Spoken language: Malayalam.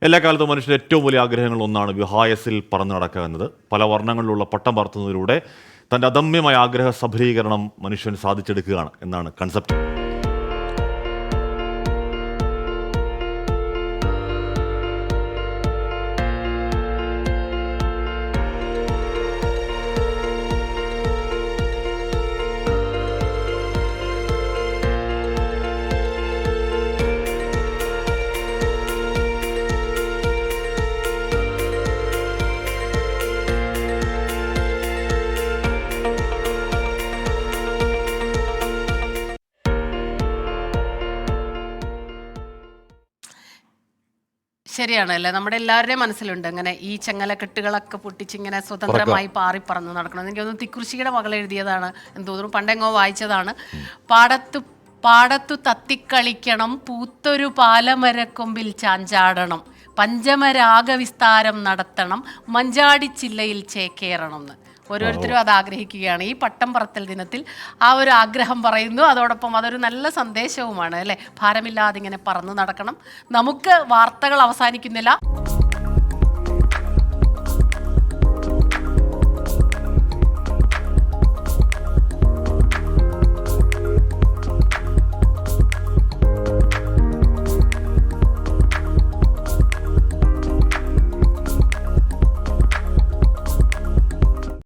എല്ലാ കാലത്തും മനുഷ്യന്റെ ഏറ്റവും വലിയ ആഗ്രഹങ്ങളിൽ ഒന്നാണ് വിഹായസിൽ പറന്നു നടക്കുക എന്നത്. പല വർണ്ണങ്ങളിലുള്ള പട്ടം പറത്തുന്നതിലൂടെ തൻ്റെ അദമ്യമായ ആഗ്രഹ സഫലീകരണം മനുഷ്യൻ സാധിച്ചെടുക്കുകയാണ് എന്നാണ് കൺസെപ്റ്റ്. ശരിയാണല്ലേ, നമ്മുടെ എല്ലാവരുടെയും മനസ്സിലുണ്ട് അങ്ങനെ ഈ ചങ്ങലക്കെട്ടുകളൊക്കെ പൊട്ടിച്ചിങ്ങനെ സ്വതന്ത്രമായി പാറിപ്പറന്ന് നടക്കണം. എനിക്ക് തോന്നുന്നു തിക്കുറിശിയുടെ മകൾ എഴുതിയതാണ് എന്ന് തോന്നുന്നു, പണ്ടെങ്ങോ വായിച്ചതാണ്. പാടത്തു തത്തിക്കളിക്കണം, പൂത്തൊരു പാലമരക്കൊമ്പിൽ ചാഞ്ചാടണം, പഞ്ചമരാഗവിസ്താരം നടത്തണം, മഞ്ചാടിച്ചില്ലയിൽ ചേക്കേറണം എന്ന്. ഓരോരുത്തരും അത് ആഗ്രഹിക്കുകയാണ്. ഈ പട്ടം പറത്തൽ ദിനത്തിൽ ആ ഒരു ആഗ്രഹം പറയുന്നു. അതോടൊപ്പം അതൊരു നല്ല സന്ദേശവുമാണ് അല്ലേ. ഭാരമില്ലാതെ ഇങ്ങനെ പറന്നു നടക്കണം. നമുക്ക് വാർത്തകൾ അവസാനിക്കുന്നില്ല.